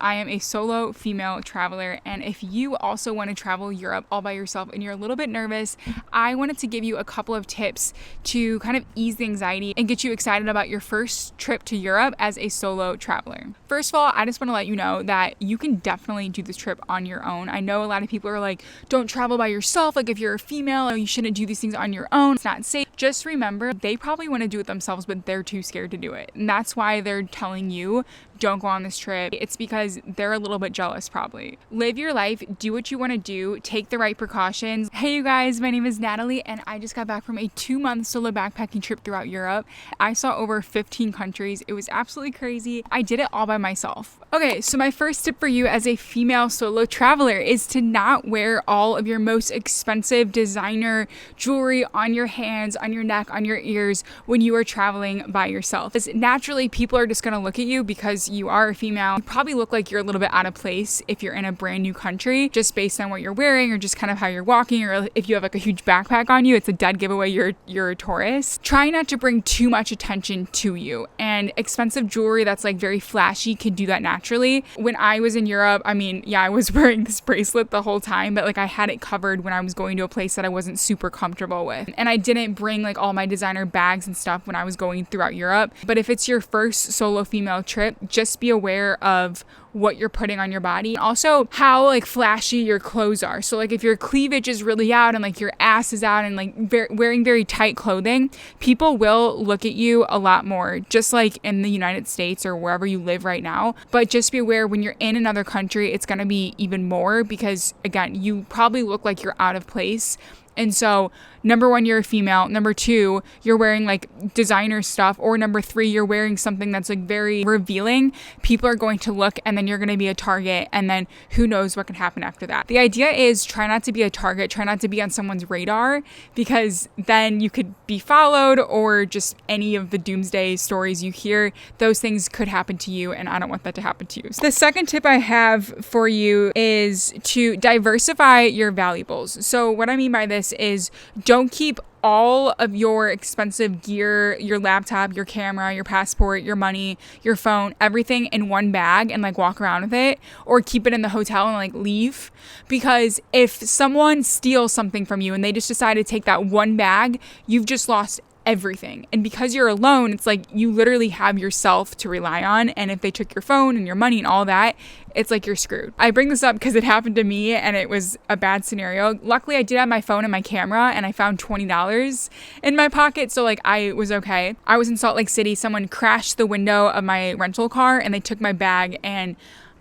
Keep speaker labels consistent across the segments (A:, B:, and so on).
A: I am a solo female traveler, and if you also want to travel Europe all by yourself and you're a little bit nervous, I wanted to give you a couple of tips to kind of ease the anxiety and get you excited about your first trip to Europe as a solo traveler. First of all, I just want to let you know that you can definitely do this trip on your own. I know a lot of people are like, don't travel by yourself. Like if you're a female, you shouldn't do these things on your own. It's not safe. Just remember, they probably want to do it themselves, but they're too scared to do it. And that's why they're telling you, don't go on this trip. It's because they're a little bit jealous probably. Live your life, do what you want to do, take the right precautions. Hey you guys, my name is Natalie and I just got back from a 2-month solo backpacking trip throughout Europe. I saw over 15 countries. It was absolutely crazy. I did it all by myself. Okay, so my first tip for you as a female solo traveler is to not wear all of your most expensive designer jewelry on your hands, on your neck, on your ears when you are traveling by yourself. Because naturally people are just gonna look at you because you are a female. You probably look like you're a little bit out of place if you're in a brand new country, just based on what you're wearing or just kind of how you're walking, or if you have like a huge backpack on you, it's a dead giveaway you're a tourist. Try not to bring too much attention to you, and expensive jewelry that's like very flashy can do that naturally. When I was in Europe, I mean, yeah, I was wearing this bracelet the whole time, but like I had it covered when I was going to a place that I wasn't super comfortable with. And I didn't bring like all my designer bags and stuff when I was going throughout Europe. But if it's your first solo female trip, just be aware of what you're putting on your body. Also, how like flashy your clothes are. So like if your cleavage is really out and like your ass is out and like wearing very tight clothing, people will look at you a lot more, just like in the United States or wherever you live right now. But just be aware when you're in another country, it's going to be even more because again, you probably look like you're out of place. And so, number 1, you're a female. Number 2, you're wearing like designer stuff. Or number 3, you're wearing something that's like very revealing. People are going to look and then you're going to be a target. And then who knows what can happen after that. The idea is try not to be a target. Try not to be on someone's radar, because then you could be followed, or just any of the doomsday stories you hear. Those things could happen to you, and I don't want that to happen to you. So the second tip I have for you is to diversify your valuables. So what I mean by this is don't keep all of your expensive gear, your laptop, your camera, your passport, your money, your phone, everything in one bag and like walk around with it, or keep it in the hotel and like leave. Because if someone steals something from you and they just decide to take that one bag, you've just lost everything. And because you're alone, it's like you literally have yourself to rely on. And if they took your phone and your money and all that, it's like you're screwed. I bring this up because it happened to me and it was a bad scenario. Luckily, I did have my phone and my camera and I found $20 in my pocket. So like I was okay. I was in Salt Lake City. Someone crashed the window of my rental car and they took my bag, and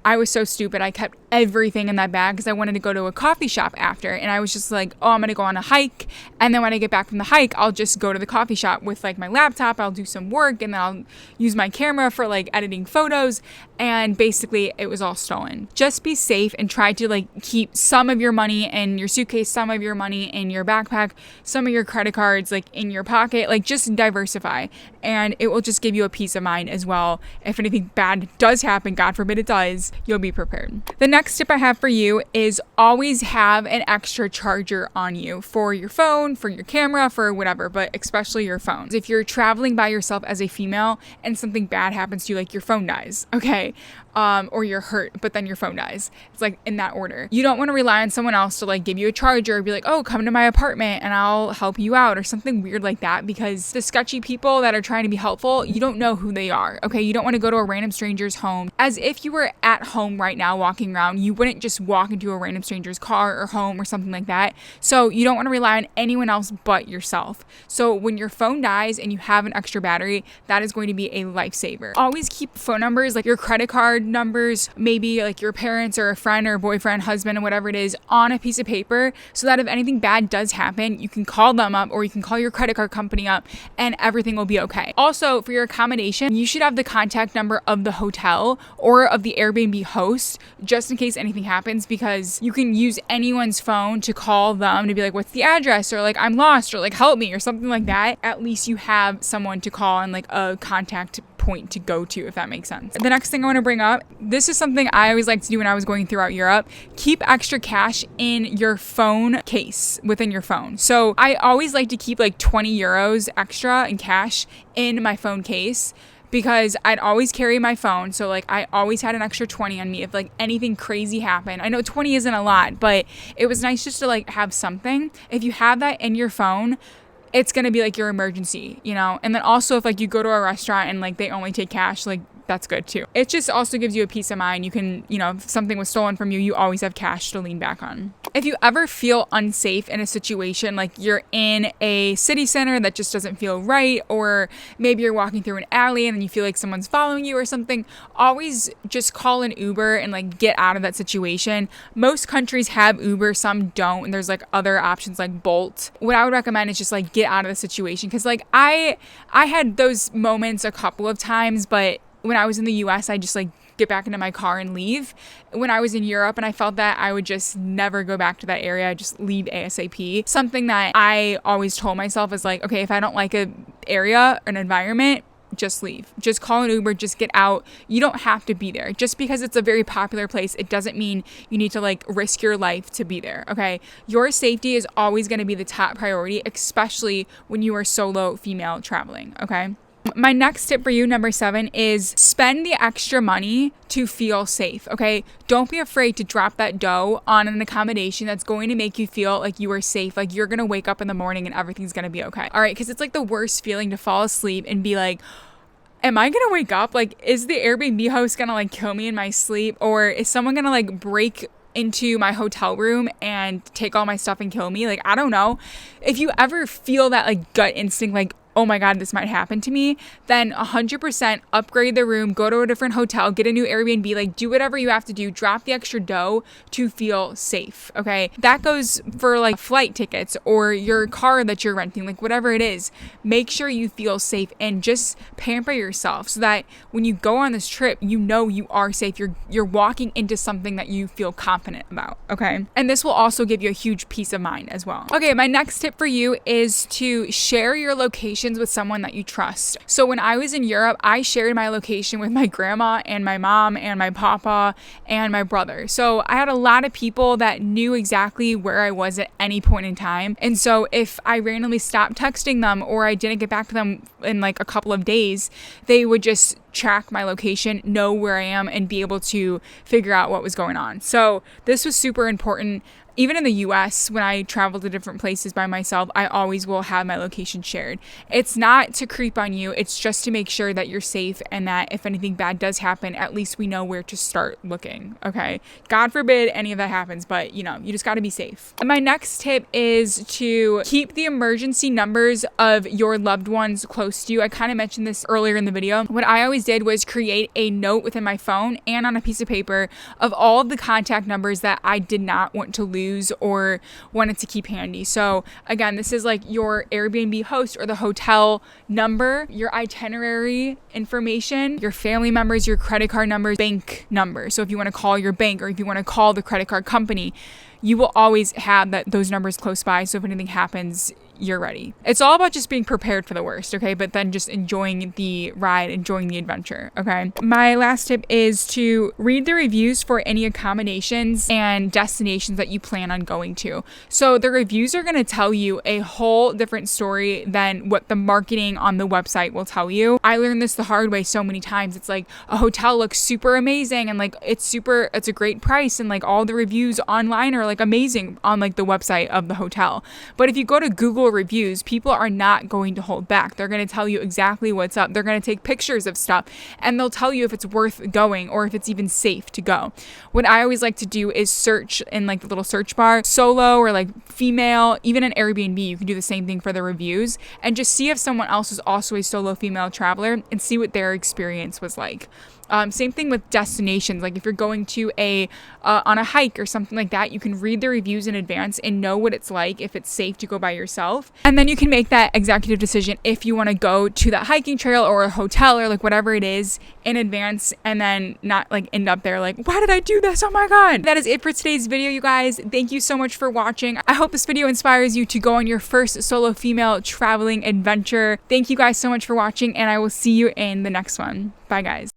A: I was so stupid. I kept everything in that bag because I wanted to go to a coffee shop after. And I was just like, oh, I'm going to go on a hike. And then when I get back from the hike, I'll just go to the coffee shop with like my laptop. I'll do some work and then I'll use my camera for like editing photos. And basically it was all stolen. Just be safe and try to like keep some of your money in your suitcase, some of your money in your backpack, some of your credit cards like in your pocket. Like just diversify, and it will just give you a peace of mind as well. If anything bad does happen, God forbid it does, you'll be prepared. The next tip I have for you is always have an extra charger on you for your phone, for your camera, for whatever, but especially your phone. If you're traveling by yourself as a female and something bad happens to you, like your phone dies, okay? Or you're hurt, but then your phone dies. It's like in that order. You don't want to rely on someone else to like give you a charger or be like, oh, come to my apartment and I'll help you out or something weird like that, because the sketchy people that are trying to be helpful, you don't know who they are, okay? You don't want to go to a random stranger's home. As if you were at home right now walking around, you wouldn't just walk into a random stranger's car or home or something like that. So you don't want to rely on anyone else but yourself. So when your phone dies and you have an extra battery, that is going to be a lifesaver. Always keep phone numbers, like your credit card numbers, maybe like your parents or a friend or a boyfriend, husband, or whatever it is, on a piece of paper, so that if anything bad does happen, you can call them up or you can call your credit card company up and everything will be okay. Also, for your accommodation, you should have the contact number of the hotel or of the Airbnb host, just in case anything happens, because you can use anyone's phone to call them to be like, what's the address, or like, I'm lost, or like, help me, or something like that. At least you have someone to call and like a contact point to go to, if that makes sense. The next thing I want to bring up, this is something I always liked to do when I was going throughout Europe. Keep extra cash in your phone case within your phone. So I always like to keep like 20 euros extra in cash in my phone case, because I'd always carry my phone. So like I always had an extra 20 on me if like anything crazy happened. I know 20 isn't a lot, but it was nice just to like have something. If you have that in your phone, it's going to be like your emergency, you know? And then also if like you go to a restaurant and like they only take cash, like that's good too. It just also gives you a peace of mind. You can, you know, if something was stolen from you, you always have cash to lean back on. If you ever feel unsafe in a situation, like you're in a city center that just doesn't feel right, or maybe you're walking through an alley and then you feel like someone's following you or something, always just call an Uber and like get out of that situation. Most countries have Uber, some don't, and there's like other options like Bolt. What I would recommend is just like get out of the situation, because like I had those moments a couple of times, but when I was in the US, I just like get back into my car and leave. When I was in Europe and I felt that, I would just never go back to that area, just leave ASAP. Something that I always told myself is like, okay, if I don't like an area, an environment, just leave. Just call an Uber, just get out. You don't have to be there. Just because it's a very popular place, it doesn't mean you need to like risk your life to be there, okay? Your safety is always going to be the top priority, especially when you are solo female traveling, okay? My next tip for you, number 7, is spend the extra money to feel safe, okay? Don't be afraid to drop that dough on an accommodation that's going to make you feel like you are safe, like you're going to wake up in the morning and everything's going to be okay. All right, because it's like the worst feeling to fall asleep and be like, am I going to wake up? Like, is the Airbnb host going to like kill me in my sleep? Or is someone going to like break into my hotel room and take all my stuff and kill me? Like, I don't know. If you ever feel that like gut instinct, like, oh my God, this might happen to me, then 100% upgrade the room, go to a different hotel, get a new Airbnb, like do whatever you have to do, drop the extra dough to feel safe, okay? That goes for like flight tickets or your car that you're renting, like whatever it is. Make sure you feel safe and just pamper yourself so that when you go on this trip, you know you are safe. You're walking into something that you feel confident about, okay? And this will also give you a huge peace of mind as well. Okay, my next tip for you is to share your location with someone that you trust. So when I was in Europe, I shared my location with my grandma and my mom and my papa and my brother. So I had a lot of people that knew exactly where I was at any point in time. And so if I randomly stopped texting them or I didn't get back to them in like a couple of days, they would just track my location, know where I am, and be able to figure out what was going on. So this was super important. Even in the US, when I travel to different places by myself, I always will have my location shared. It's not to creep on you. It's just to make sure that you're safe and that if anything bad does happen, at least we know where to start looking, okay? God forbid any of that happens, but you know, you just got to be safe. And my next tip is to keep the emergency numbers of your loved ones close to you. I kind of mentioned this earlier in the video. What I always did was create a note within my phone and on a piece of paper of all of the contact numbers that I did not want to lose or wanted to keep handy. So again, this is like your Airbnb host or the hotel number, your itinerary information, your family members, your credit card numbers, bank number. So if you want to call your bank or if you want to call the credit card company, you will always have those numbers close by. So if anything happens, you're ready. It's all about just being prepared for the worst, okay? But then just enjoying the ride, enjoying the adventure, okay? My last tip is to read the reviews for any accommodations and destinations that you plan on going to. So the reviews are going to tell you a whole different story than what the marketing on the website will tell you. I learned this the hard way so many times. It's like a hotel looks super amazing and like it's a great price and like all the reviews online are like amazing on like the website of the hotel. But if you go to Google reviews, people are not going to hold back. They're going to tell you exactly what's up. They're going to take pictures of stuff and they'll tell you if it's worth going or if it's even safe to go. What I always like to do is search in like the little search bar, solo or like female, even an Airbnb, you can do the same thing for the reviews and just see if someone else is also a solo female traveler and see what their experience was like. Same thing with destinations. Like if you're going to on a hike or something like that, you can read the reviews in advance and know what it's like, if it's safe to go by yourself. And then you can make that executive decision if you want to go to that hiking trail or a hotel or like whatever it is in advance and then not like end up there like, why did I do this? Oh my God. That is it for today's video, you guys. Thank you so much for watching. I hope this video inspires you to go on your first solo female traveling adventure. Thank you guys so much for watching and I will see you in the next one. Bye guys.